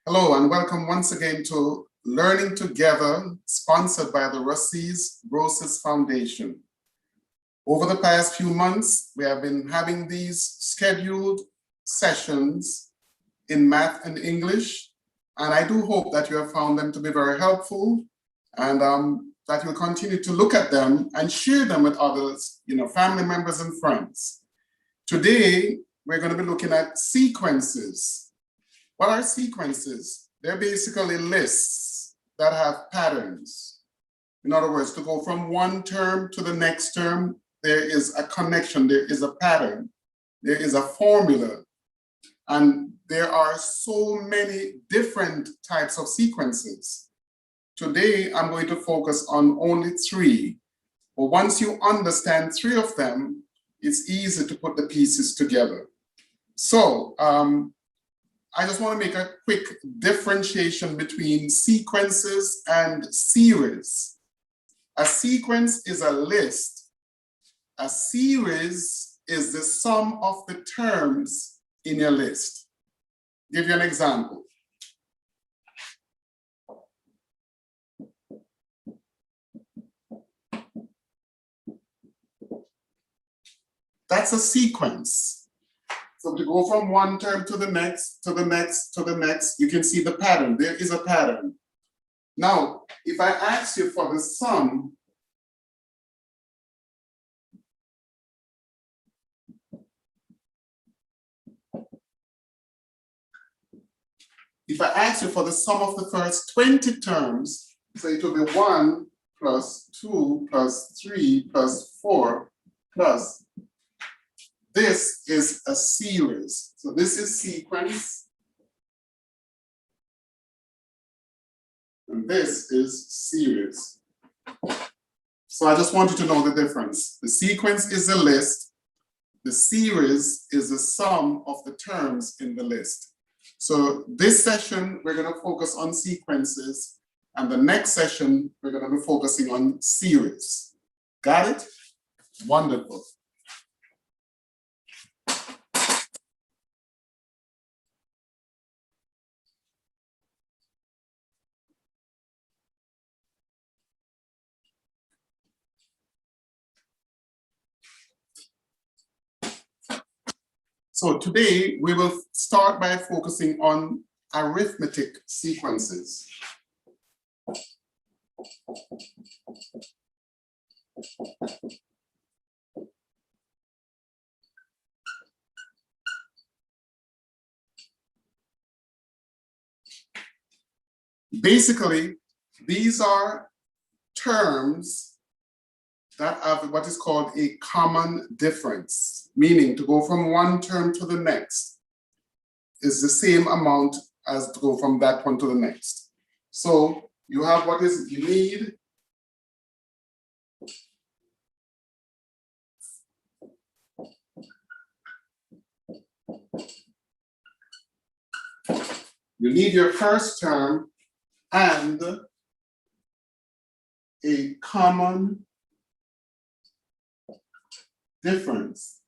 Hello and welcome once again to Learning Together, sponsored by the Brosis Foundation. Over the past few months, we have been having these scheduled sessions in math and English, and I do hope that you have found them to be very helpful and that you'll continue to look at them and share them with others, family members and friends. Today, we're going to be looking at sequences. What are sequences? They're basically lists that have patterns. In other words, to go from one term to the next term, there is a connection, there is a pattern, there is a formula, and there are so many different types of sequences. Today, I'm going to focus on only three, but once you understand three of them, it's easy to put the pieces together. So, I just want to make a quick differentiation between sequences and series. A sequence is a list. A series is the sum of the terms in your list. Give you an example. That's a sequence. So to go from one term to the next, to the next, to the next, you can see the pattern. There is a pattern. Now, if I ask you for the sum, of the first 20 terms, so it will be 1 plus 2 plus 3 plus 4 plus. This is a series. So this is sequence. And this is series. So I just want you to know the difference. The sequence is a list. The series is the sum of the terms in the list. So this session, we're going to focus on sequences. And the next session, we're going to be focusing on series. Got it? Wonderful. So today we will start by focusing on arithmetic sequences. Basically, these are terms that have what is called a common difference, meaning to go from one term to the next is the same amount as to go from that one to the next. So you have what is you need your first term and a common difference.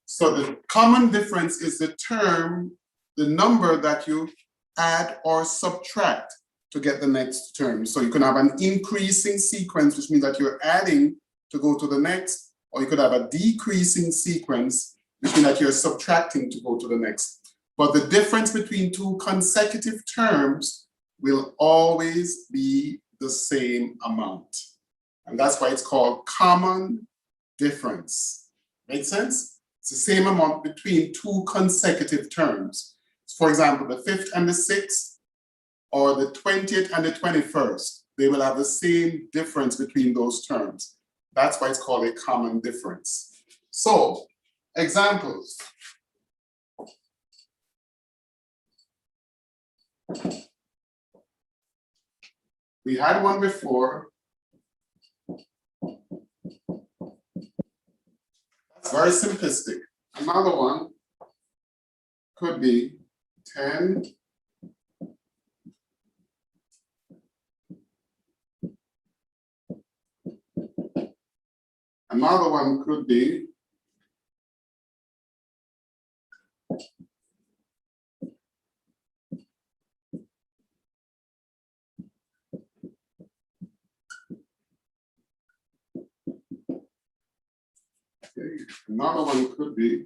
So the common difference is the term, the number that you add or subtract to get the next term. So you can have an increasing sequence, which means that you're adding to go to the next, or you could have a decreasing sequence, which means that you're subtracting to go to the next. But the difference between two consecutive terms will always be the same amount. And that's why it's called common difference. Make sense? It's the same amount between two consecutive terms. For example, the 5th and the 6th, or the 20th and the 21st, they will have the same difference between those terms. That's why it's called a common difference. So, examples. We had one before. That's very simplistic. Another one could be 10 Another one could be Okay. Another one could be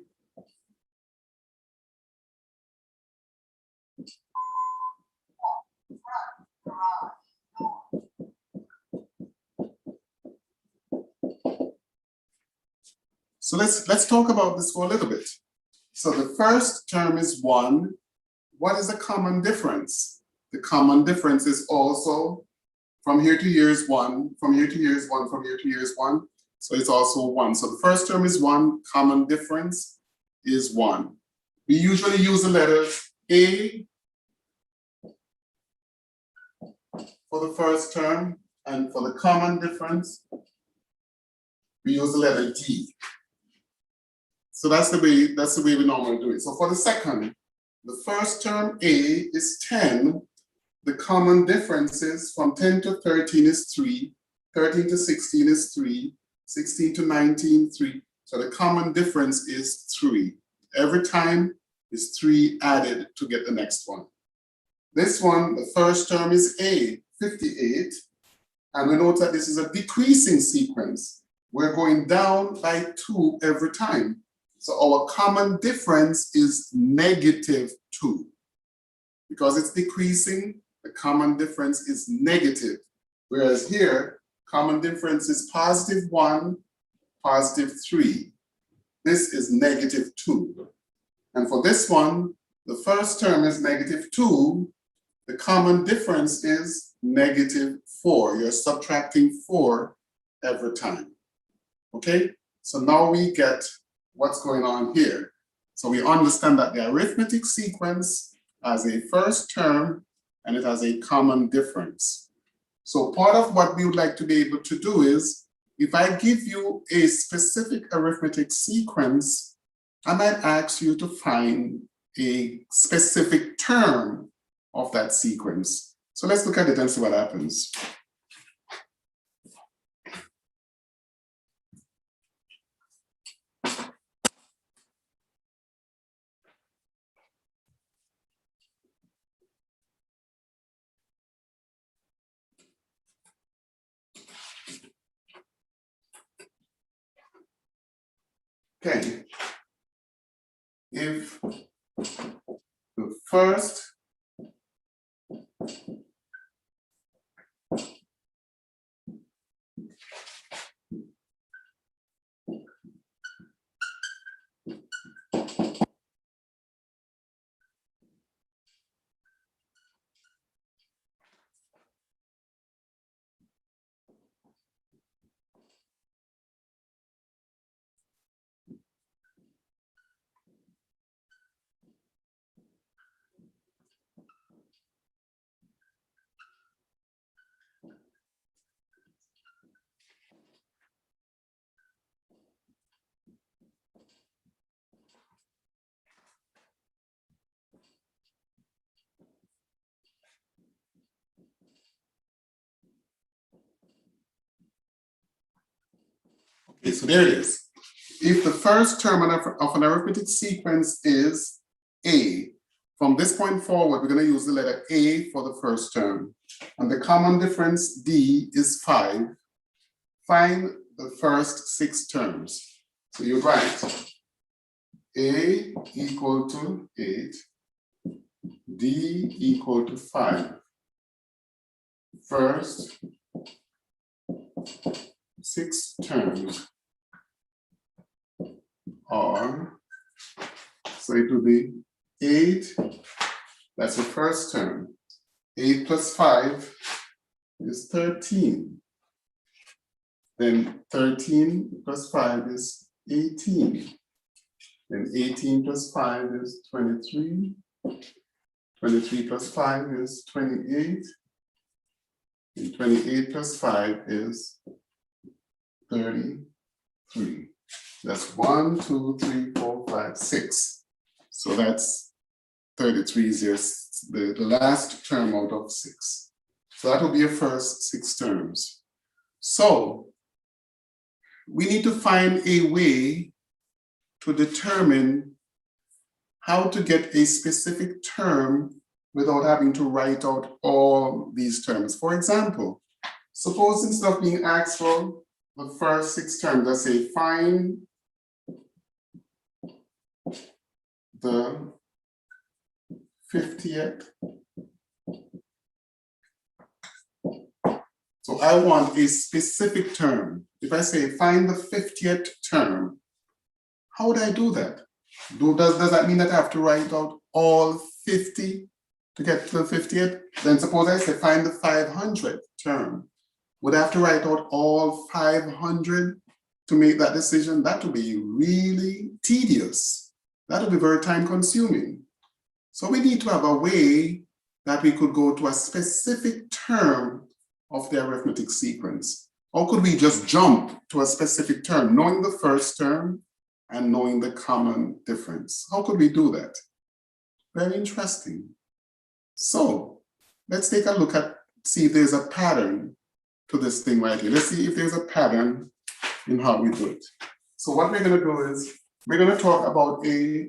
so let's talk about this for a little bit. So the first term is 1. What is the common difference? The common difference is also from here to here is 1, from here to here is 1, from here to here is 1. So it's also 1. So the first term is 1, common difference is 1. We usually use the letter A for the first term, and for the common difference, we use the letter D. So that's the way we normally do it. So for the second, the first term A is 10. The common differences from 10 to 13 is 3, 13 to 16 is 3, 16 to 19, 3. So the common difference is 3. Every time is 3 added to get the next one. This one, the first term is A, 58. And we note that this is a decreasing sequence. We're going down by 2 every time. So our common difference is -2. Because it's decreasing, the common difference is negative. Whereas here, common difference is +1, +3. This is -2. And for this one, the first term is -2. The common difference is -4. You're subtracting 4 every time. Okay? So now we get what's going on here. So we understand that the arithmetic sequence has a first term and it has a common difference. So part of what we would like to be able to do is, if I give you a specific arithmetic sequence, I might ask you to find a specific term of that sequence. So let's look at it and see what happens. Okay, if the first Okay, so there it is. If the first term of an arithmetic sequence is A, from this point forward, we're going to use the letter A for the first term. And the common difference, D, is 5. Find the first 6 terms. So you write A equal to 8, D equal to 5. First 6 terms are, so it will be 8, that's the first term. 8 plus 5 is 13. Then 13 plus 5 is 18. Then 18 plus 5 is 23. 23 plus 5 is 28. And 28 plus 5 is 33. That's 1, 2, 3, 4, 5, 6. So that's 33 is the last term out of 6. So that will be your first 6 terms. So we need to find a way to determine how to get a specific term without having to write out all these terms. For example, suppose instead of being asked for the first 6 terms, let's say find the 50th. So I want a specific term. If I say find the 50th term, how would I do that? Does that mean that I have to write out all 50 to get to the 50th? Then suppose I say find the 500th term. Would I have to write out all 500 to make that decision? That would be really tedious. That would be very time consuming. So we need to have a way that we could go to a specific term of the arithmetic sequence. Or could we just jump to a specific term, knowing the first term and knowing the common difference? How could we do that? Very interesting. So let's take a look at, see if there's a pattern to this thing right here. Let's see if there's a pattern in how we do it. So what we're going to do is we're going to talk about a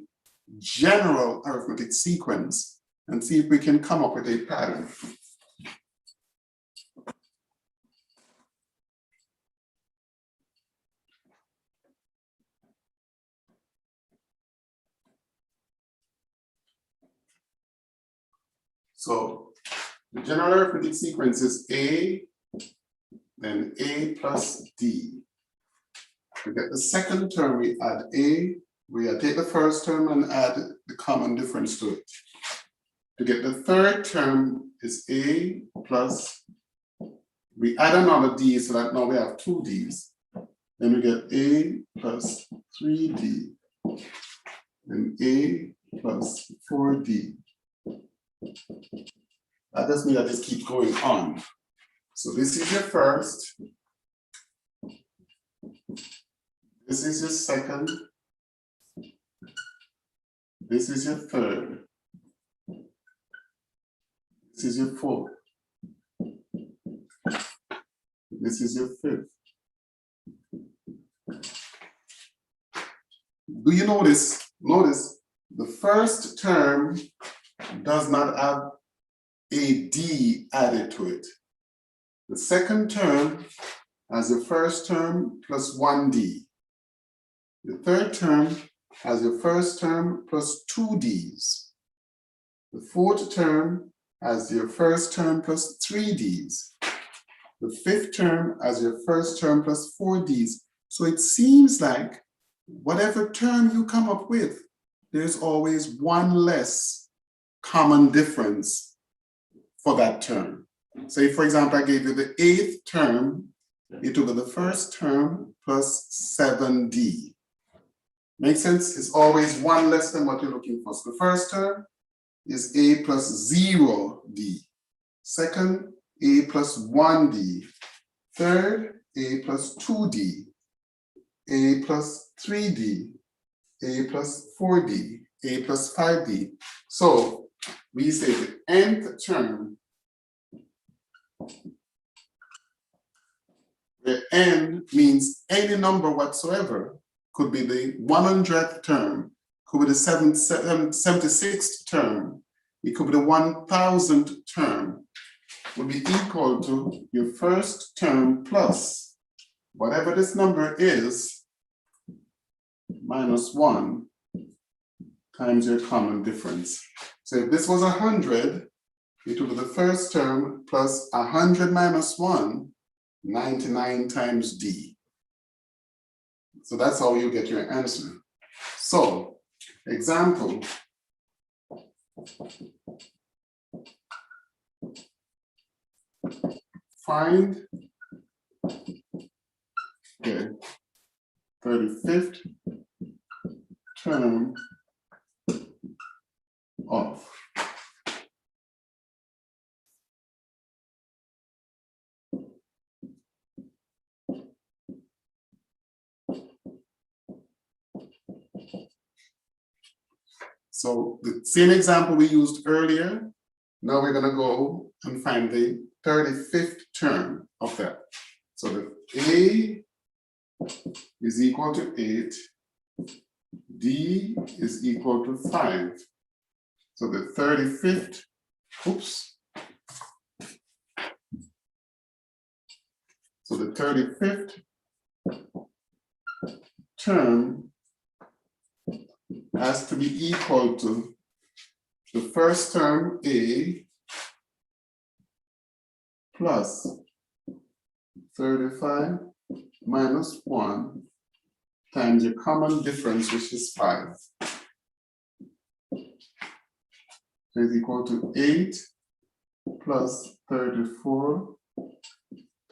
general arithmetic sequence and see if we can come up with a pattern. So the general arithmetic sequence is A, then A plus D. To get the second term, we add A. We take the first term and add the common difference to it. To get the third term is A plus, we add another D so that now we have 2 Ds. Then we get A plus 3D, then A plus 4D. That doesn't mean that this keeps going on. So this is your first, this is your second, this is your third, this is your fourth, this is your fifth. Do you notice? Notice the first term does not have a D added to it. The second term has your first term plus 1D. The third term has your first term plus 2 Ds. The fourth term has your first term plus 3 Ds. The fifth term has your first term plus 4 Ds. So it seems like whatever term you come up with, there's always one less common difference for that term. Say, for example, I gave you the 8th term, it will be the first term plus 7D. Make sense? It's always one less than what you're looking for. So the first term is A plus 0D. Second, A plus 1D. Third, A plus 2D. A plus 3D. A plus 4D. A plus 5D. So we say the nth term, where n means any number whatsoever, could be the 100th term, could be the 76th term, it could be the 1000th term, would be equal to your first term plus whatever this number is, minus 1 times your common difference. So if this was 100, it would be the first term plus 100 minus 1, 99 times D. So that's how you get your answer. So, example. Find the 35th term of . So the same example we used earlier, now we're going to go and find the 35th term of that. So the A is equal to 8, D is equal to 5. So the 35th, oops. So the 35th term has to be equal to the first term A plus 35 minus 1 times your common difference, which is 5. So it's equal to 8 plus 34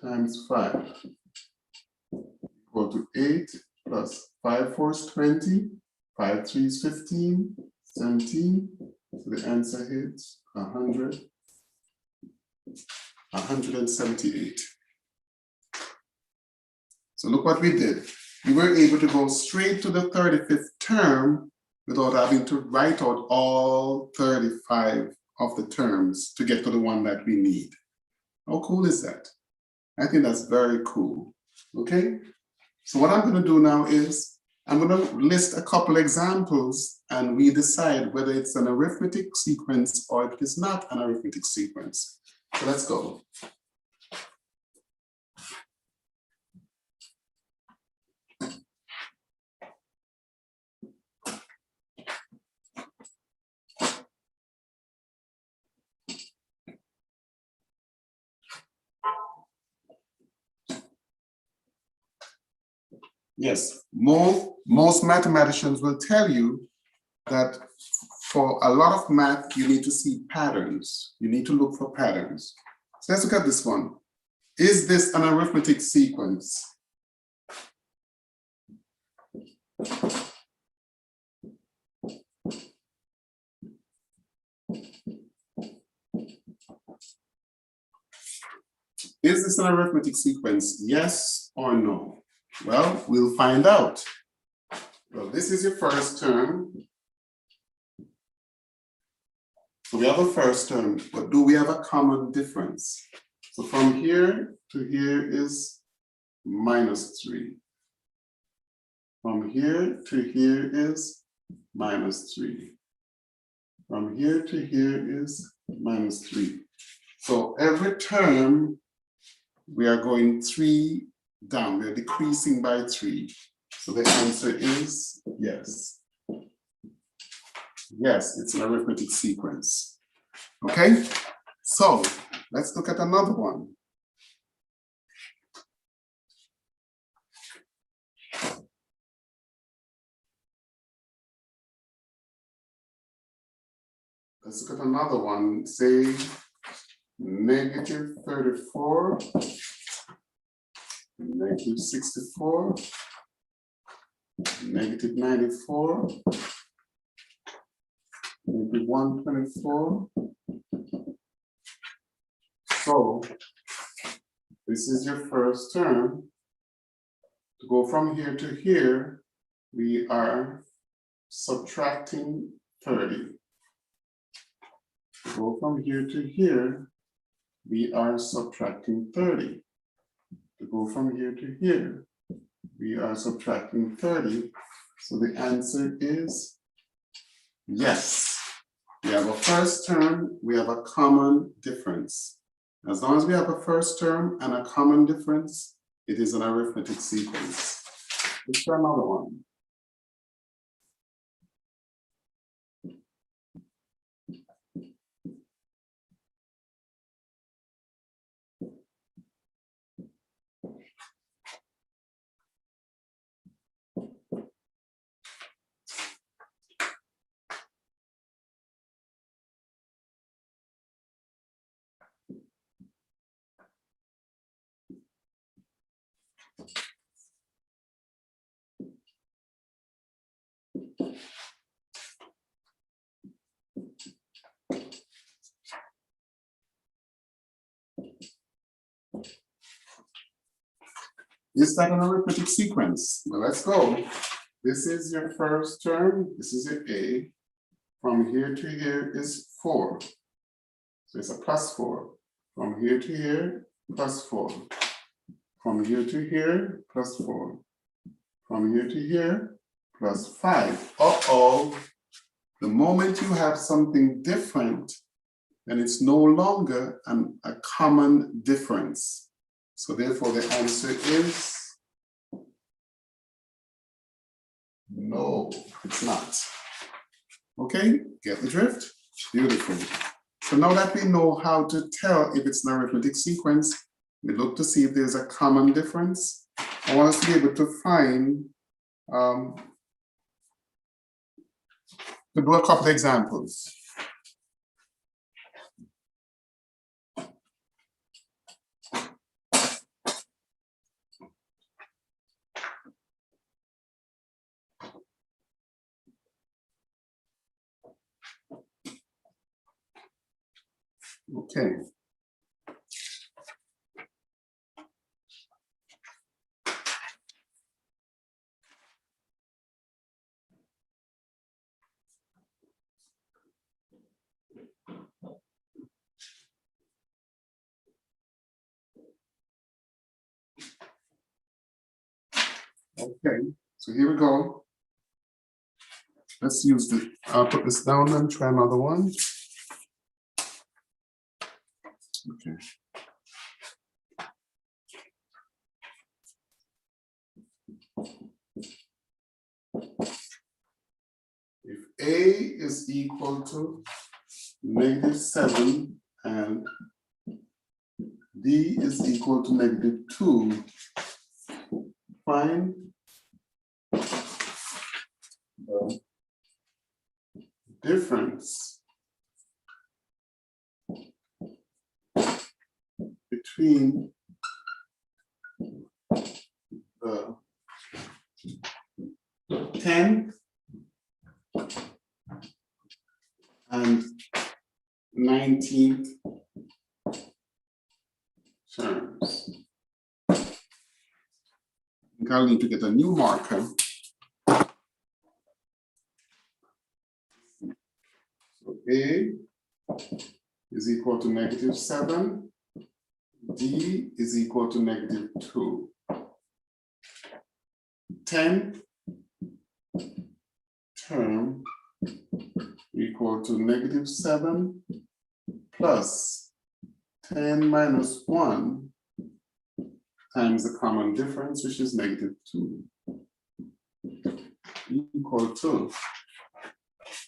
times 5. Equal to 8 plus 5 4 is 20, 5 3 is 15, 17. So the answer is 178. So look what we did. We were able to go straight to the 35th term without having to write out all 35 of the terms to get to the one that we need. How cool is that? I think that's very cool. Okay? So what I'm going to do now is I'm going to list a couple examples and we decide whether it's an arithmetic sequence or if it is not an arithmetic sequence. So let's go. Yes, most mathematicians will tell you that for a lot of math, you need to see patterns. You need to look for patterns. So let's look at this one. Is this an arithmetic sequence? Is this an arithmetic sequence? Yes or no? Well, we'll find out. Well, this is your first term. So we have a first term, but do we have a common difference? So from here to here is -3. From here to here is -3. From here to here is -3. So every term, we are going 3 down. We're decreasing by 3. So the answer is yes. Yes, it's an arithmetic sequence. Okay, so let's look at another one. Let's look at another one, say -34, -64, -94, -124. So this is your first term. To go from here to here, we are subtracting 30. To go from here to here, we are subtracting 30. To go from here to here, we are subtracting 30. So the answer is yes. We have a first term, we have a common difference. As long as we have a first term and a common difference, it is an arithmetic sequence. Let's try another one. Is that an arithmetic sequence? Well, let's go. This is your first term. This is your A. From here to here is 4. So it's a +4. From here to here, +4. From here to here, +4. From here to here, plus 5. Uh-oh. The moment you have something different, then it's no longer a common difference. So therefore, the answer is no, it's not. Okay, get the drift? Beautiful. So now that we know how to tell if it's an arithmetic sequence, we look to see if there's a common difference. I want us to be able to find, to do a couple of examples. Okay. Okay, so here we go. Let's use the, I'll put this down and try another one. Okay. If A is equal to -7 and D is equal to -2, find the difference between the 10th and 19th terms. I think I'll need to get a new marker. So A is equal to -7, D is equal to -2. 10th term equal to -7 plus 10 minus 1 times the common difference, which is -2, equal to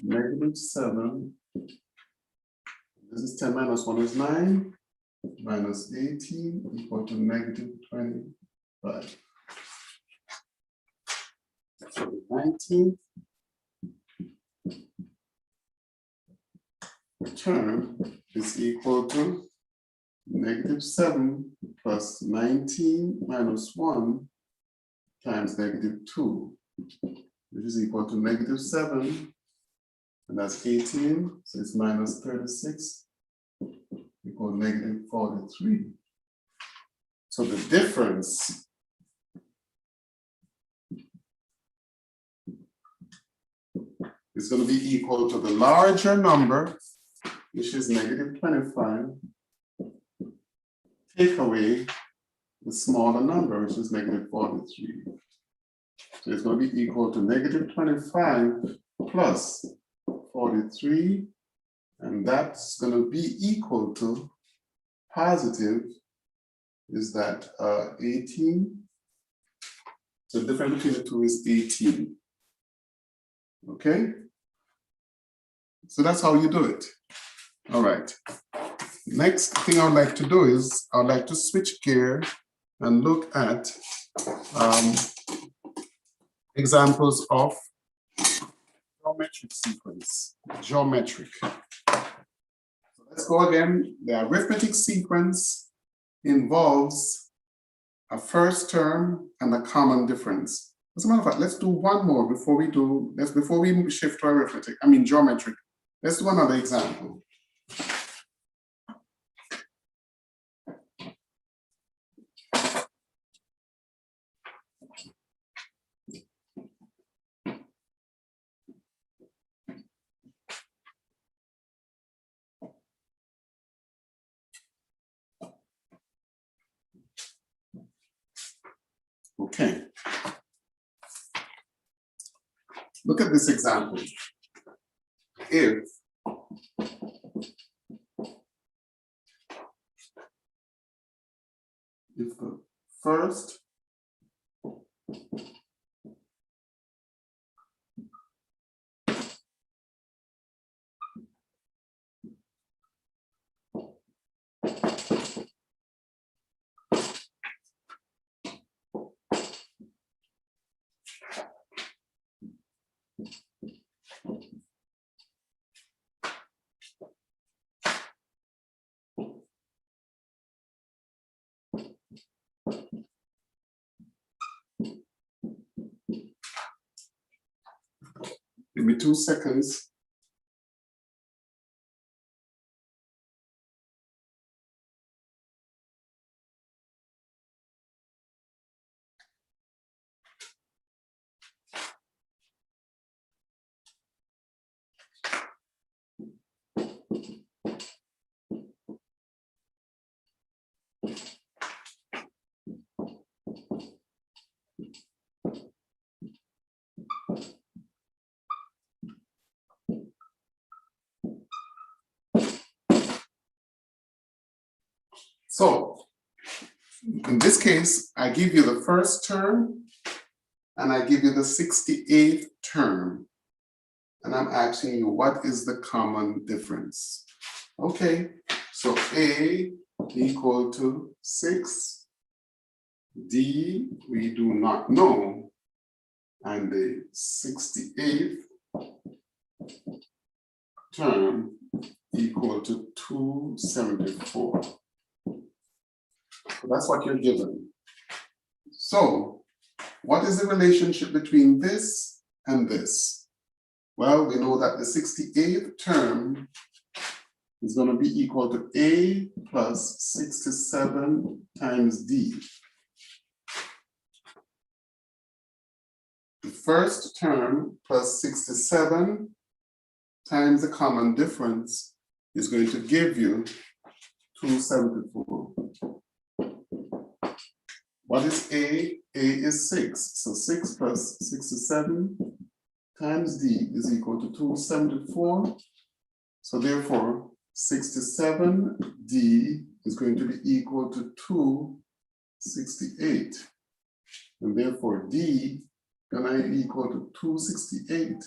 -7. This is 10 minus 1 is 9, minus 18 equal to -25. So the 19th term is equal to -7 plus 19 minus 1 times -2, which is equal to -7, and that's 18, so it's minus 36, equal to -43. So the difference is going to be equal to the larger number, which is -25, take away the smaller number, which is -43. So it's going to be equal to -25 plus 43, and that's going to be equal to positive, is that 18? So the difference between the two is 18. Okay? So that's how you do it. All right. Next thing I would like to do is I would like to switch gear and look at examples of geometric sequence. Geometric. So let's go again. The arithmetic sequence involves a first term and a common difference. As a matter of fact, let's do one more before we shift to arithmetic. I mean geometric. Let's do another example. Okay. Look at this example. If the first give me 2 seconds. So in this case, I give you the first term and I give you the 68th term. And I'm asking you, what is the common difference? Okay, so A equal to 6. D, we do not know. And the 68th term equal to 274. So that's what you're given. So what is the relationship between this and this? Well, we know that the 68th term is going to be equal to A plus 67 times D. The first term plus 67 times the common difference is going to give you 274. What is A? A is 6. So 6 plus 67 times D is equal to 274. So therefore, 67D is going to be equal to 268. And therefore, D gonna be equal to 268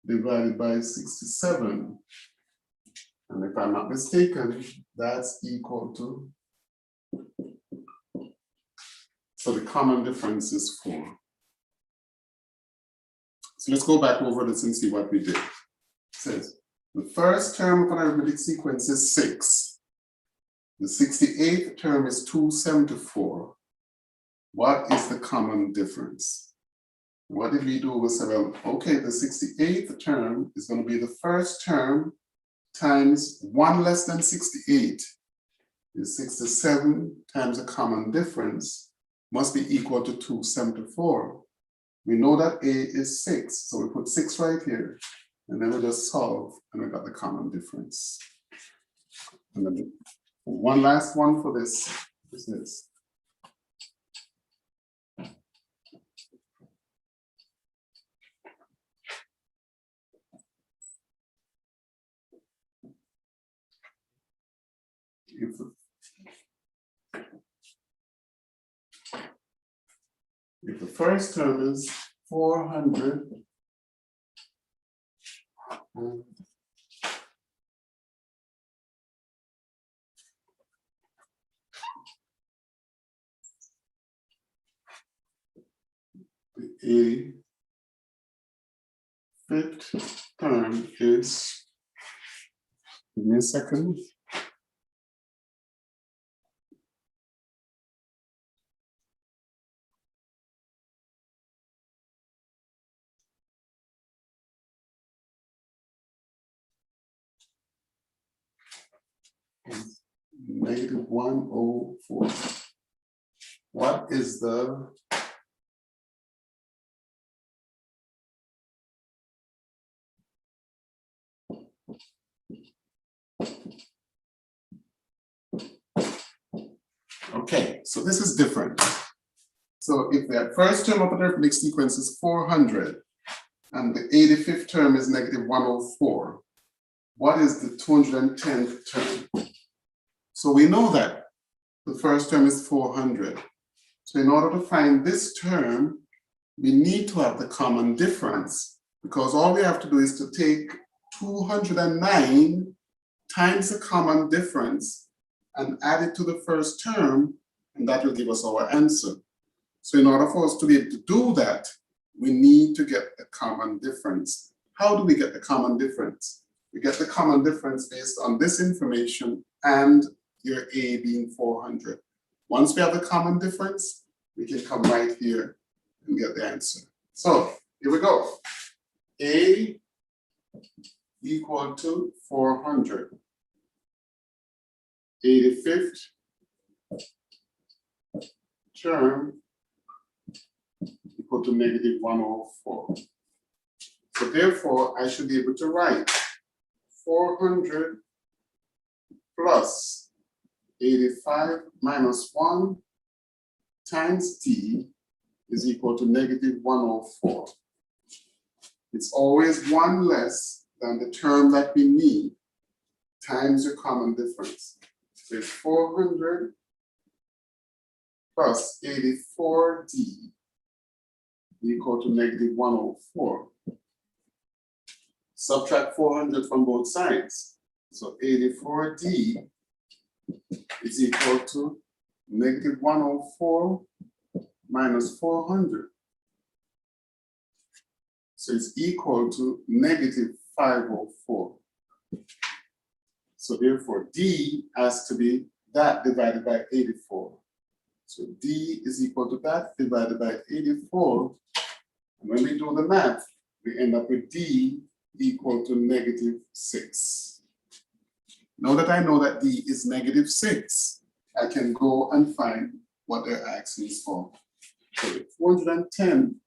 divided by 67. And if I'm not mistaken, that's equal to, so the common difference is 4. So let's go back over this and see what we did. It says, the first term of an arithmetic sequence is 6. The 68th term is 274. What is the common difference? What did we do? We said, well, okay, the 68th term is going to be the first term times 1 less than 68 is 67 times the common difference must be equal to 274. We know that A is 6, so we put 6 right here, and then we just solve, and we got the common difference. And then one last one for this is this. If the first term is 400, the fifth term is, give me a second. Negative 104. What is the okay, so this is different. So if that first term of an arithmetic sequence is 400, and the 85th term is negative 104. What is the 210th term? So we know that the first term is 400. So in order to find this term, we need to have the common difference, because all we have to do is to take 209 times the common difference and add it to the first term, and that will give us our answer. So in order for us to be able to do that, we need to get the common difference. How do we get the common difference? We get the common difference based on this information and your A being 400. Once we have the common difference, we can come right here and get the answer. So here we go. A equal to 400. 85th term equal to negative 104. So therefore, I should be able to write 400 plus 85 minus 1 times d is equal to negative 104. It's always one less than the term that we need times your common difference. So it's 400 plus 84d equal to negative 104. Subtract 400 from both sides. So 84d is equal to negative 104 minus 400. So it's equal to negative 504. So therefore, d has to be that divided by 84. So d is equal to that divided by 84. And when we do the math, we end up with d equal to negative 6. Now that I know that d is negative 6, I can go and find what they're asking for. So the 410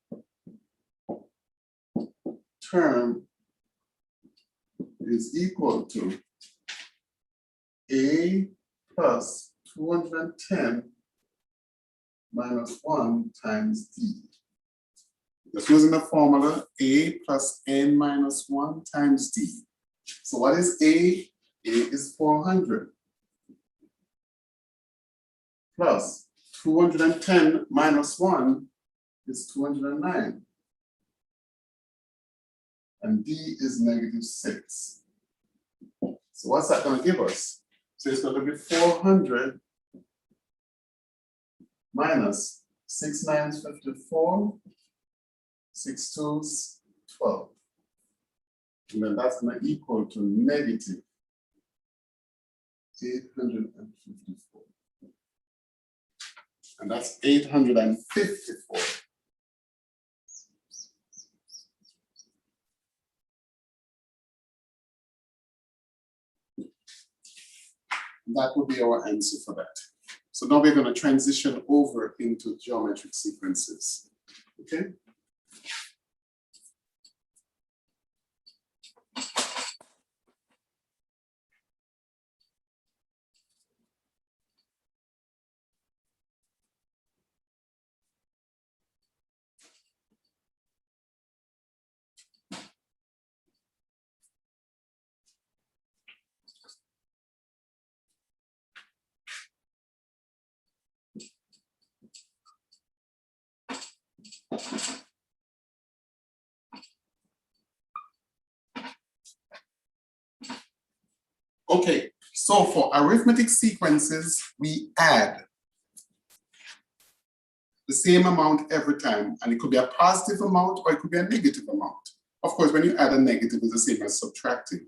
term is equal to a plus 210 minus 1 times d. Just using the formula a plus n minus 1 times d. So what is a? A is 400 plus 210 minus 1 is 209. And d is negative 6. So what's that going to give us? So it's going to be 400 minus 6 9s 54, 6 2s 12. And then that's going to equal to negative 854. And that's 854. That would be our answer for that. So now we're going to transition over into geometric sequences. Okay? Okay, so for arithmetic sequences, we add the same amount every time, and it could be a positive amount or it could be a negative amount. Of course, when you add a negative, it's the same as subtracting.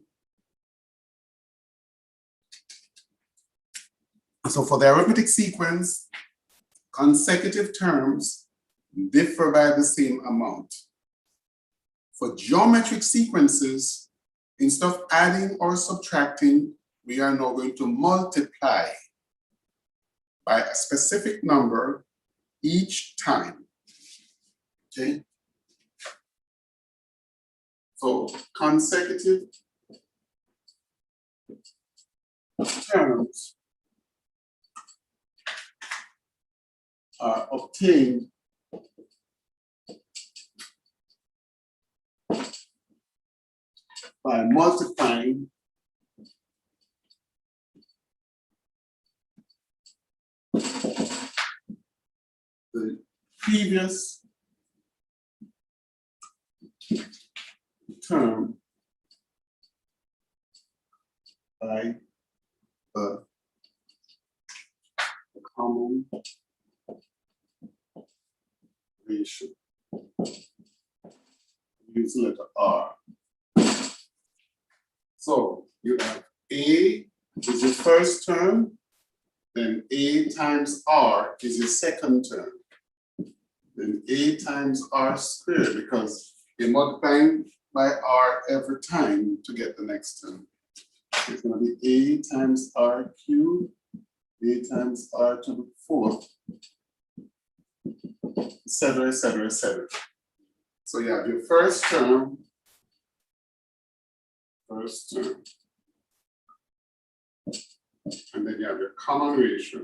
So for the arithmetic sequence, consecutive terms differ by the same amount. For geometric sequences, instead of adding or subtracting, we are now going to multiply by a specific number each time. Okay? So consecutive terms are obtained by multiplying the previous term by the common ratio. Use the letter R. So you have A is your first term, then A times R is your second term. Then A times R squared, because you're multiplying by R every time to get the next term. It's going to be A times R cubed, A times R to the fourth, etc., etc., etc. So you have your first term, and then you have your common ratio.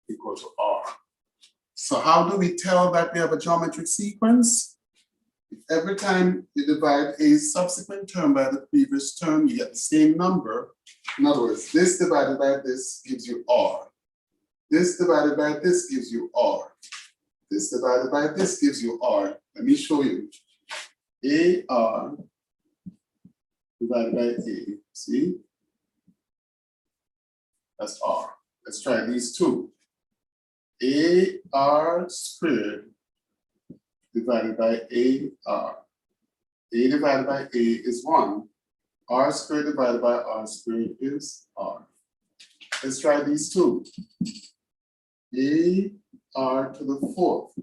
Equal to R. So how do we tell that we have a geometric sequence? If every time you divide a subsequent term by the previous term, you get the same number. In other words, this divided by this gives you R. This divided by this gives you R. This divided by this gives you R. Let me show you. AR divided by A. See? That's R. Let's try these two. AR squared divided by AR. A divided by A is 1. R squared divided by R squared is R. Let's try these two. AR to the fourth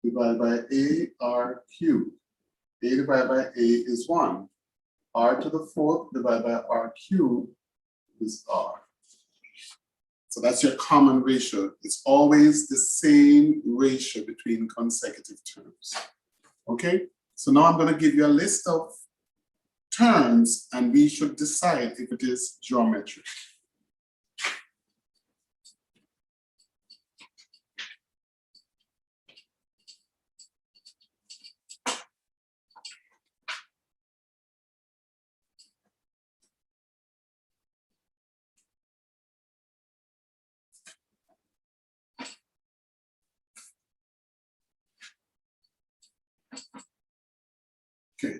divided by AR cubed. A divided by A is 1. R to the fourth divided by R cubed is R. So that's your common ratio. It's always the same ratio between consecutive terms. Okay? So now I'm going to give you a list of terms and we should decide if it is geometric. Okay.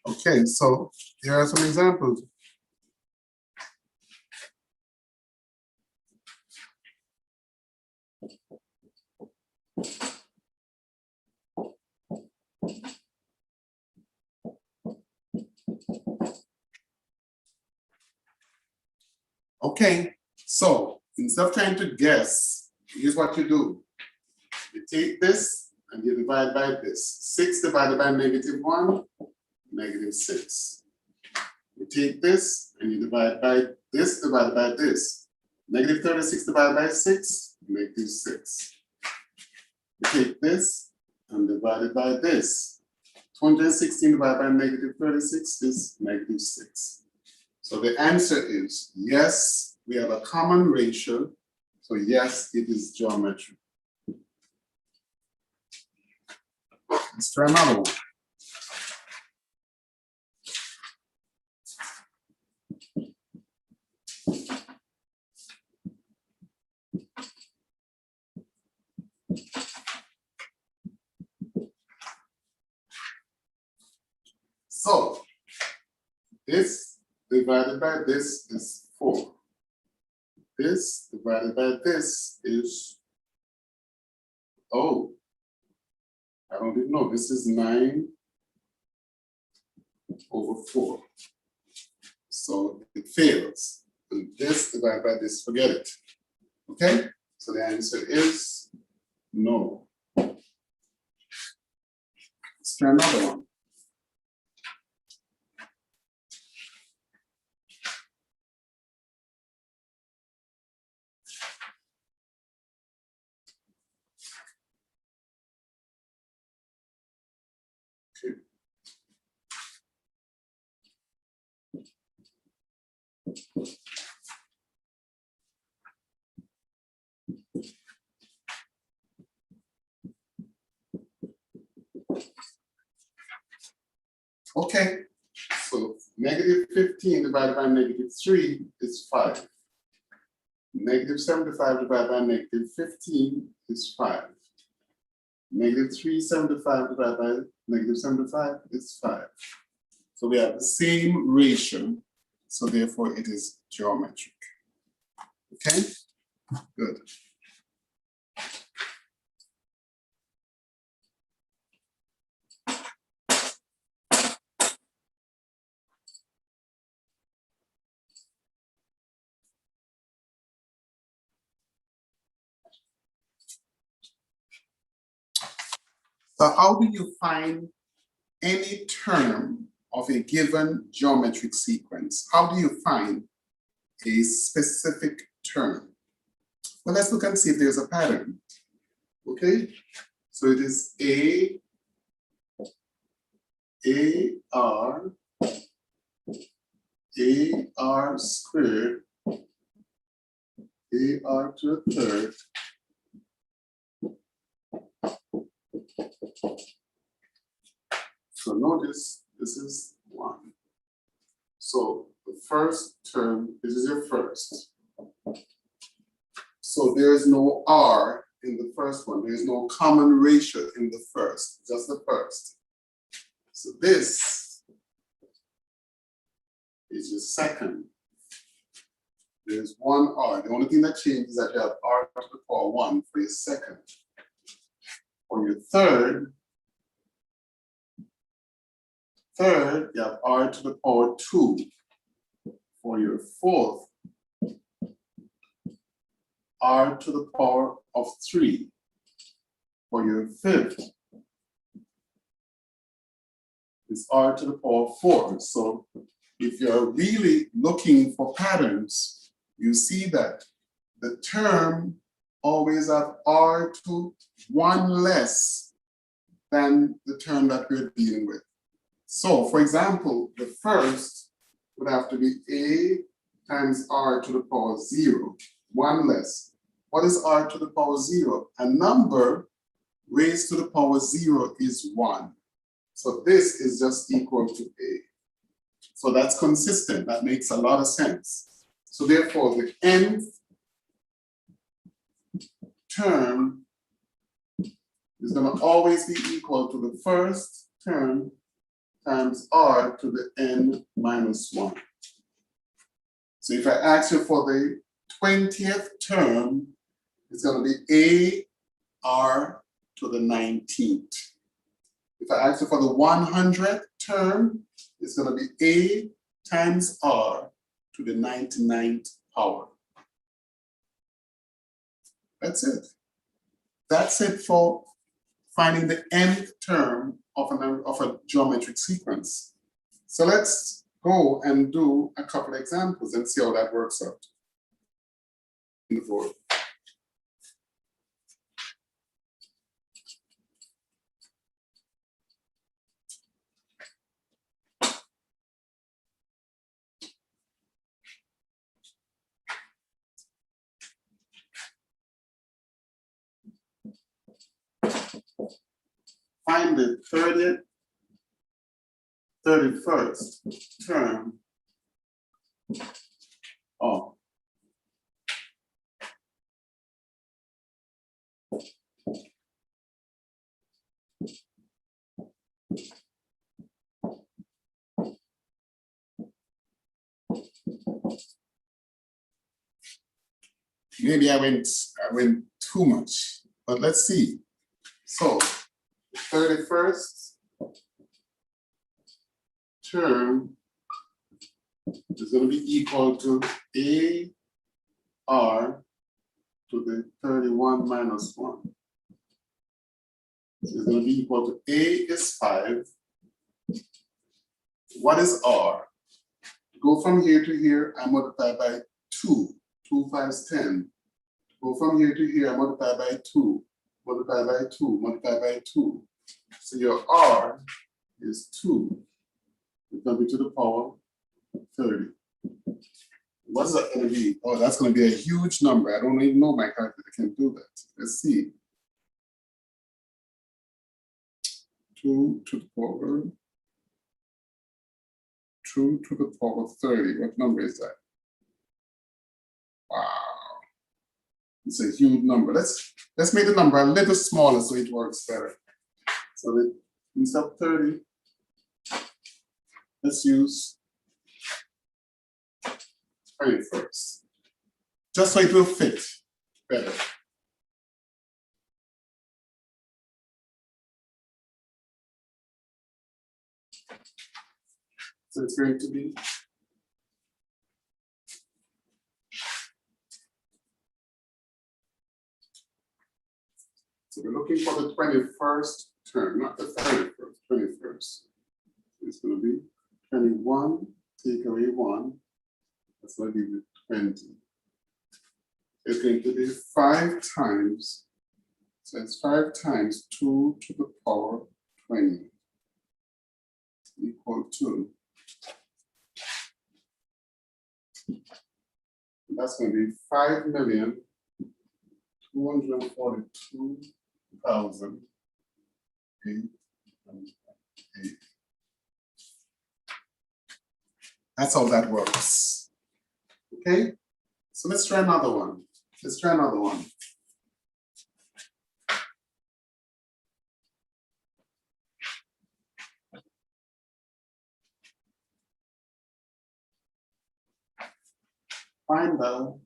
Okay, so here are some examples. Okay, so instead of trying to guess, here's what you do. You take this and you divide by this. 6 divided by -1, -6. You take this and you divide by this divided by this. -36 divided by 6, -6. You take this and divide it by this. 216 divided by -36 is -6. So the answer is yes, we have a common ratio. So yes, it is geometric. Let's try another one. So this divided by this is 4. This divided by this is, oh, I don't even know, this is 9/4. So it fails. And this divided by this, forget it. Okay? So the answer is no. Let's try another one. Okay, so negative 15 divided by negative 3 is 5. Negative 75 divided by negative 15 is 5. Negative 375 divided by negative 75 is 5. So we have the same ratio, so therefore it is geometric. Okay, good. So how do you find any term of a given geometric sequence? How do you find a specific term? Well, let's look and see if there's a pattern. Okay, so it is AR squared, AR to the third, so notice this is 1. So the first term, this is your first. So there is no R in the first one. There is no common ratio in the first, just the first. So this is your second. There's 1 R. The only thing that changes is that you have R to the power 1 for your second. For your third, you have R to the power 2. For your fourth, R to the power of 3. For your fifth, it's R to the power 4. So if you're really looking for patterns, you see that the term always have R to 1 less than the term that we're dealing with. So for example, the first would have to be A times R to the power 0, 1 less. What is R to the power 0? A number raised to the power 0 is 1. So this is just equal to A. So that's consistent. That makes a lot of sense. So therefore, the nth term is going to always be equal to the first term times R to the n minus 1. So if I ask you for the 20th term, it's going to be AR to the 19th. If I ask you for the 100th term, it's going to be A times R to the 99th power. That's it. That's it for finding the nth term of a geometric sequence. So let's go and do a couple of examples and see how that works out. In the board. Find the 30th, 31st term of maybe I went too much, but let's see. So the 31st term is going to be equal to AR to the 31 minus 1. So it's going to be equal to A is 5. What is R? Go from here to here, I multiply by 2. 2 5 is 10. Go from here to here, I multiply by 2. Multiply by 2, multiply by 2. So your R is 2. It's going to be to the power 30. What is that going to be? Oh, that's going to be a huge number. I don't even know my calculator can do that. Let's see. 2 to the power 2 to the power 30. What number is that? Wow. It's a huge number. Let's make the number a little smaller so it works better. So that instead of 30, let's use 21st. Just so it will fit better. So it's going to be so we're looking for the 21st term, not the 31st, 21st. It's going to be 21, take away 1. That's going to be 20. It's going to be 5 times, so it's 5 times 2 to the power 20 equal to, that's going to be 5,242,808. That's how that works. Okay, so let's try another one. Let's try another one. Find the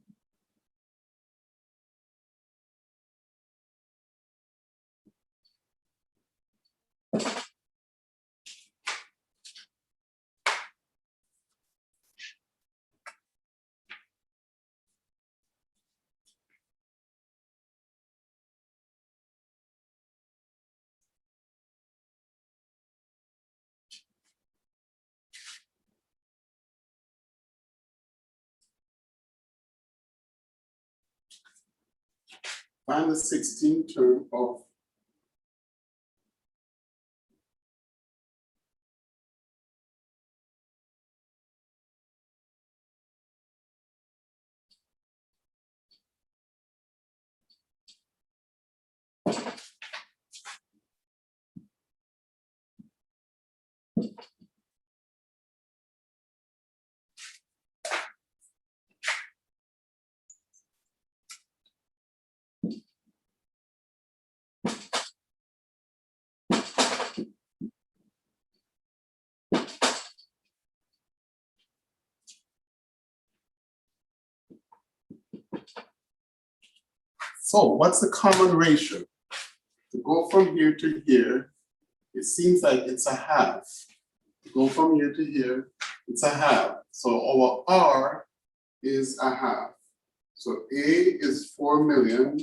find the 16th term of so what's the common ratio? To go from here to here, it seems like it's a half. To go from here to here, it's a half. So our R is a half. So A is 4 million.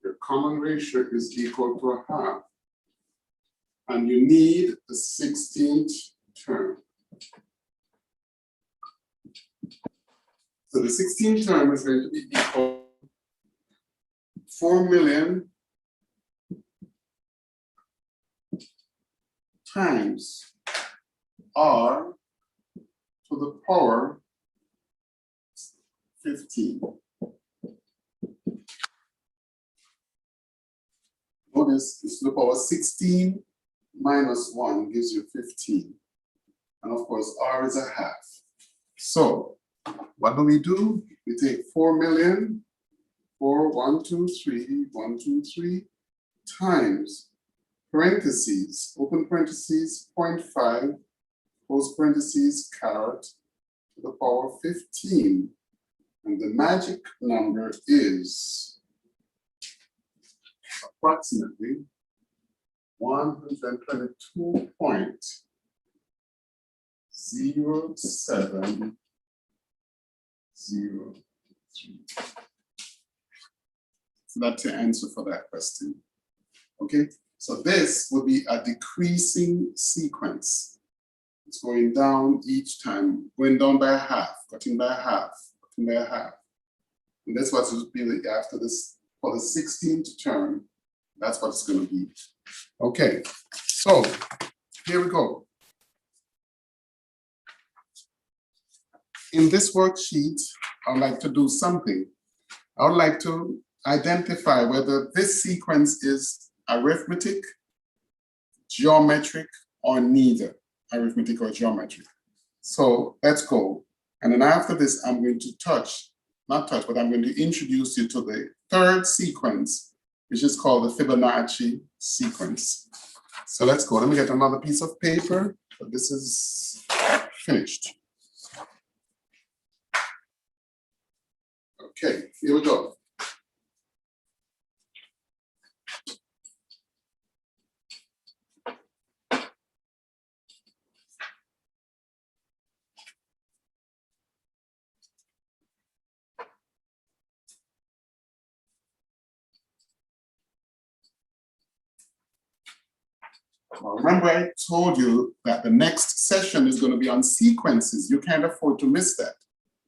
Your common ratio is equal to a half. And you need the 16th term. So the 16th term is going to be equal to 4 million times R to the power 15. Notice it's to the power 16 minus 1 gives you 15. And of course, R is a half. So what do? We take 4 million, 4, 1, 2, 3, 1, 2, 3, times parentheses, open parentheses, 0.5, close parentheses, caret to the power 15. And the magic number is approximately 122.0703. So that's the answer for that question. Okay, so this would be a decreasing sequence. It's going down each time, going down by a half, cutting by a half, cutting by a half. And that's what it would be after this, for the 16th term. That's what it's going to be. Okay, so here we go. In this worksheet, I would like to do something. I would like to identify whether this sequence is arithmetic, geometric, or neither arithmetic or geometric. So let's go. And then after this, I'm going to not touch, but I'm going to introduce you to the third sequence, which is called the Fibonacci sequence. So let's go. Let me get another piece of paper. But this is finished. Okay, here we go. Well, remember I told you that the next session is going to be on sequences. You can't afford to miss that.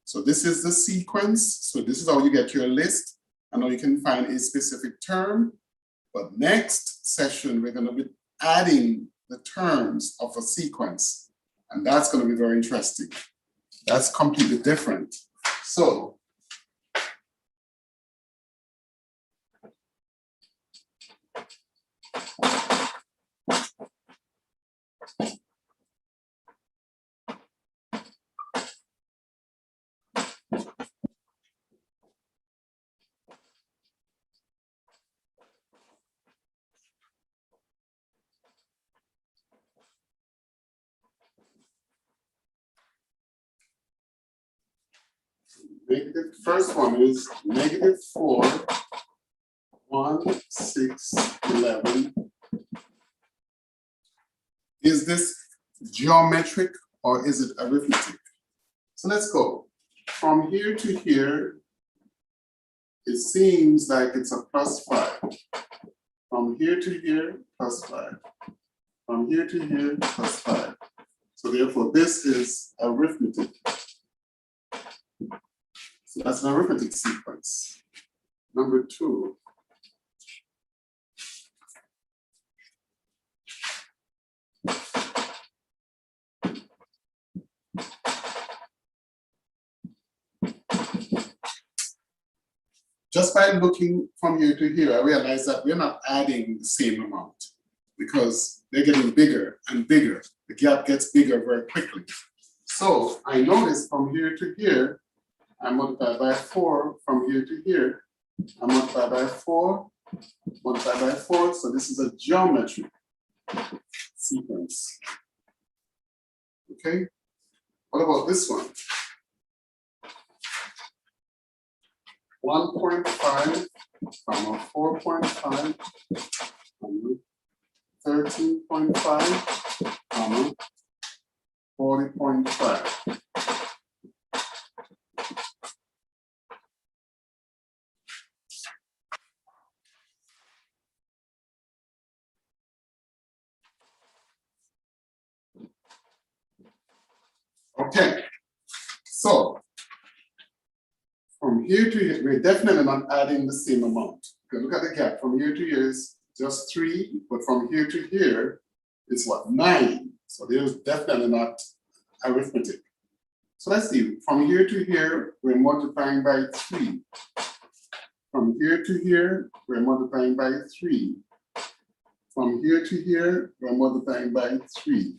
So this is the sequence. So this is how you get your list and how you can find a specific term. But next session, we're going to be adding the terms of a sequence. And that's going to be very interesting. That's completely different. So the first one is -4, 1, 6, 11. Is this geometric or is it arithmetic? So let's go. From here to here, it seems like it's a +5. From here to here, +5. From here to here, +5. So therefore, this is arithmetic. So that's an arithmetic sequence. Number 2. Just by looking from here to here, I realize that we're not adding the same amount because they're getting bigger and bigger. The gap gets bigger very quickly. So I notice from here to here, I multiply by 4. From here to here, I multiply by 4, multiply by 4. So this is a geometric sequence. Okay? What about this one? 1.5, 4.5, 13.5, 40.5. Okay, so from here to here, we're definitely not adding the same amount. Because look at the gap. From here to here is just 3, but from here to here, it's what, 9. So there's definitely not arithmetic. So let's see, from here to here, we're multiplying by 3. From here to here, we're multiplying by 3. From here to here, we're multiplying by 3.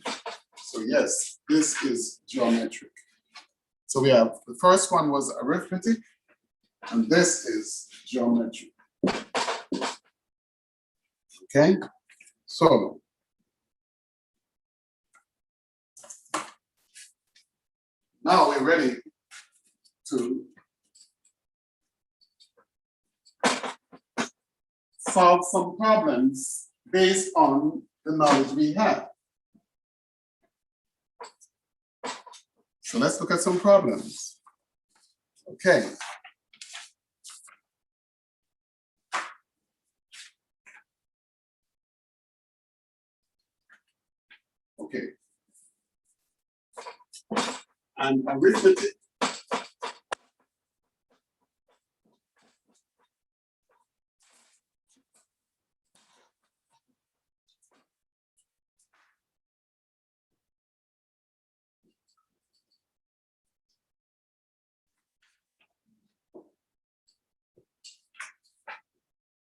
So yes, this is geometric. So we have, the first one was arithmetic, and this is geometric. Okay, so now we're ready to solve some problems based on the knowledge we have. So let's look at some problems. Okay. Okay. And arithmetic.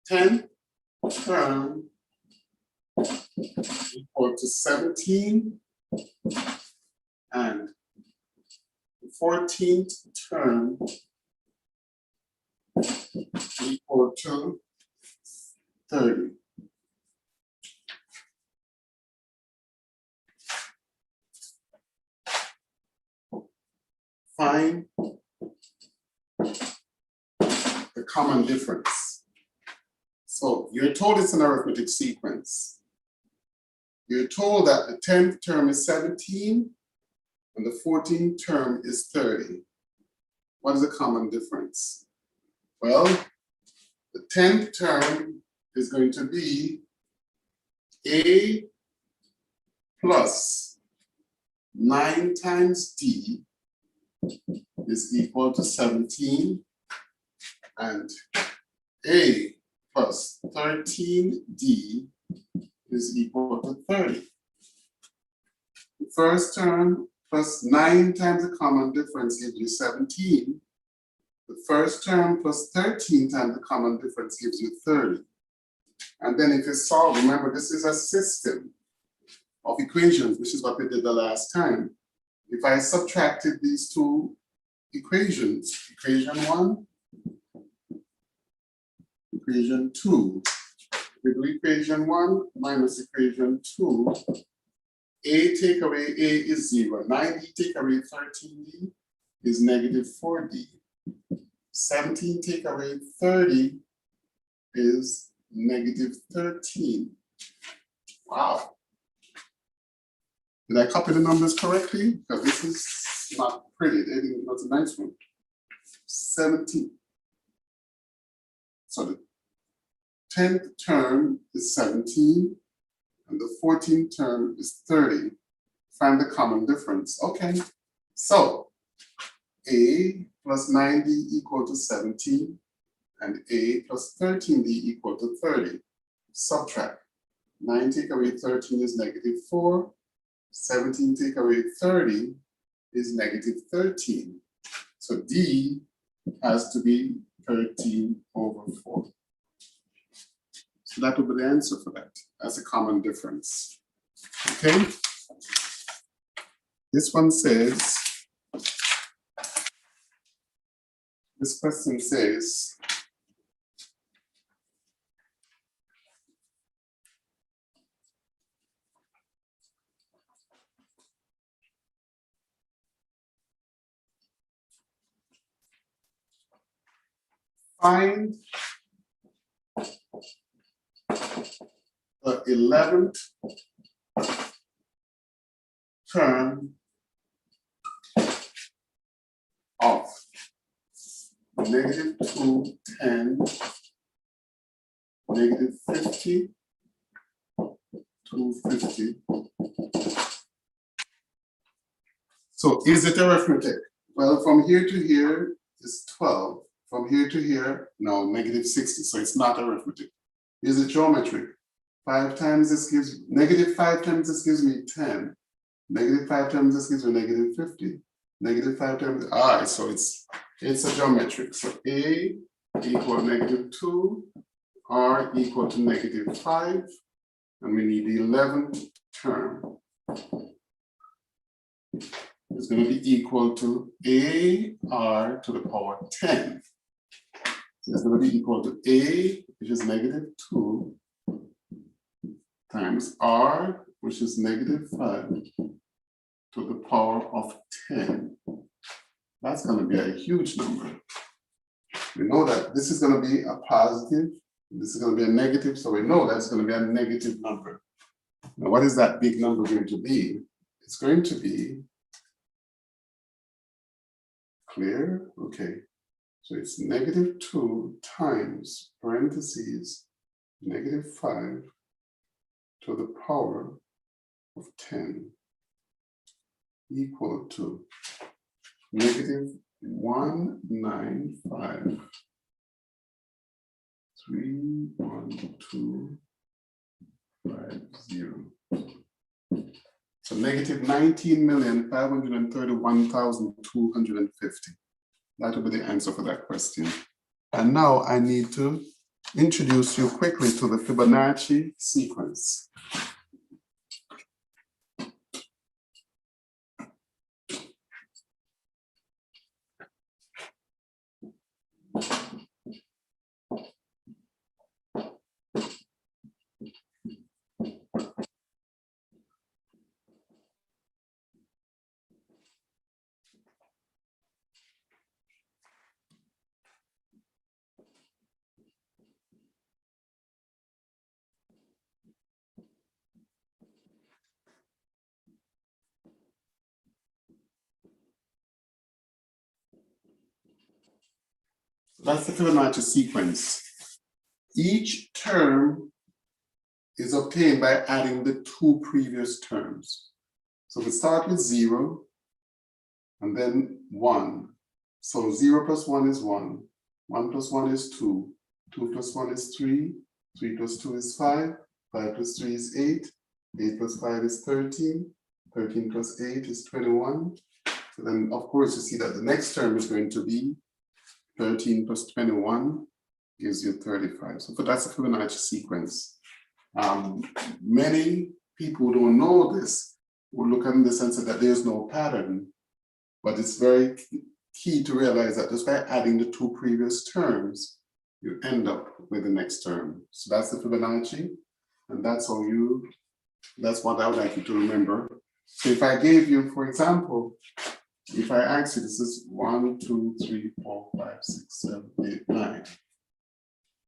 Tenth term equal to 17, and the 14th term equal to 30. Find the common difference. So you're told it's an arithmetic sequence. You're told that the 10th term is 17 and the 14th term is 30. What is the common difference? Well, the 10th term is going to be A plus 9 times D is equal to 17, and A plus 13D is equal to 30. The first term plus 9 times the common difference gives you 17. The first term plus 13 times the common difference gives you 30. And then if you solve, remember this is a system of equations, which is what we did the last time. If I subtracted these two equations, equation 1, equation 2, we do equation 1 minus equation 2, A take away A is 0, 9D take away 13D is negative 4D, 17 take away 30 is negative 13. Wow. Did I copy the numbers correctly? Because this is not pretty. They didn't, that's a nice one. 17. So the 10th term is 17, and the 14th term is 30. Find the common difference. Okay. So A plus 9D equal to 17, and A plus 13D equal to 30. Subtract. 9 take away 13 is negative 4. 17 take away 30 is negative 13. So D has to be 13 over 4. So that will be the answer for that. That's a common difference. Okay? This one says, this question says, find the 11th term of negative 2, 10, negative 50, 250. So is it arithmetic? Well, from here to here is 12. From here to here, no, negative 60. So it's not arithmetic. Is it geometric? 5 times this gives, negative 5 times this gives me 10. Negative 5 times this gives me negative 50. Negative 5 times, so it's a geometric. So A equal negative 2, R equal to negative 5, and we need the 11th term. It's going to be equal to AR to the power 10. So it's going to be equal to A, which is negative 2, times R, which is negative 5, to the power of 10. That's going to be a huge number. We know that this is going to be a positive, this is going to be a negative, so we know that's going to be a negative number. Now, what is that big number going to be? It's going to be clear? Okay. So it's negative 2 times parentheses negative 5 to the power of 10 equal to negative 195 31250. So negative 19,531,250. That will be the answer for that question. And now I need to introduce you quickly to the Fibonacci sequence. That's the Fibonacci sequence. Each term is obtained by adding the two previous terms. So we start with 0 and then 1. So 0 plus 1 is 1, 1 plus 1 is 2, 2 plus 1 is 3, 3 plus 2 is 5, 5 plus 3 is 8, 8 plus 5 is 13, 13 plus 8 is 21. So then, of course, you see that the next term is going to be 13 plus 21 gives you 35. So that's the Fibonacci sequence. Many people who don't know this will look at this and say that there's no pattern, but it's very key to realize that just by adding the two previous terms, you end up with the next term. So that's the Fibonacci, and that's what I would like you to remember. So if I gave you, for example, if I ask you, this is 1, 2, 3, 4, 5, 6, 7, 8, 9.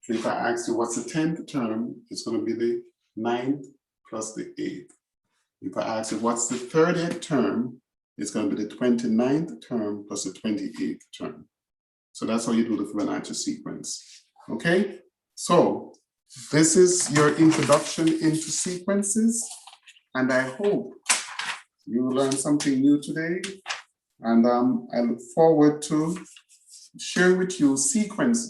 So if I ask you what's the 10th term, it's going to be the 9th plus the 8th. If I ask you what's the 30th term, it's going to be the 29th term plus the 28th term. So that's how you do the Fibonacci sequence. Okay? So this is your introduction into sequences, and I hope you learned something new today. And I look forward to sharing with you series.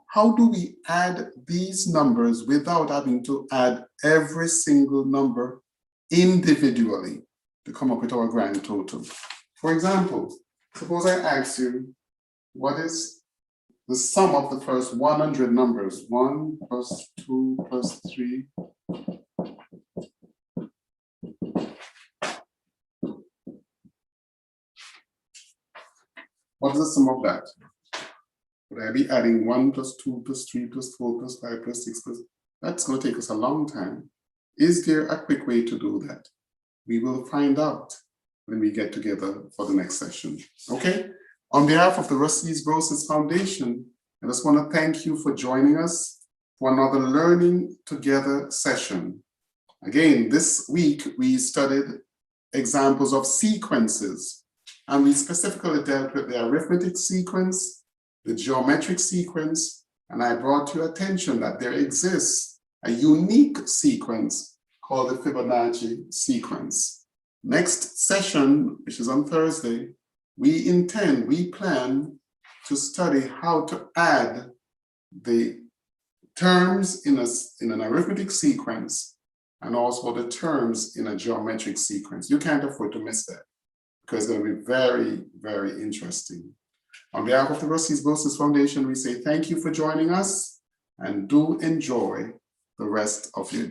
How do we add these numbers without having to add every single number individually to come up with our grand total? For example, suppose I ask you, what is the sum of the first 100 numbers? 1 plus 2 plus 3. What is the sum of that? Would I be adding 1 plus 2 plus 3 plus 4 plus 5 plus 6 plus? That's going to take us a long time. Is there a quick way to do that? We will find out when we get together for the next session. Okay? On behalf of the Brosis Foundation, I just want to thank you for joining us for another Learning Together session. Again, this week we studied examples of sequences, and we specifically dealt with the arithmetic sequence, the geometric sequence, and I brought to your attention that there exists a unique sequence called the Fibonacci sequence. Next session, which is on Thursday, we plan to study how to add the terms in an arithmetic sequence and also the terms in a geometric sequence. You can't afford to miss that, because it's going to be very, very interesting. On behalf of the Brosis Foundation, we say thank you for joining us and do enjoy the rest of your day.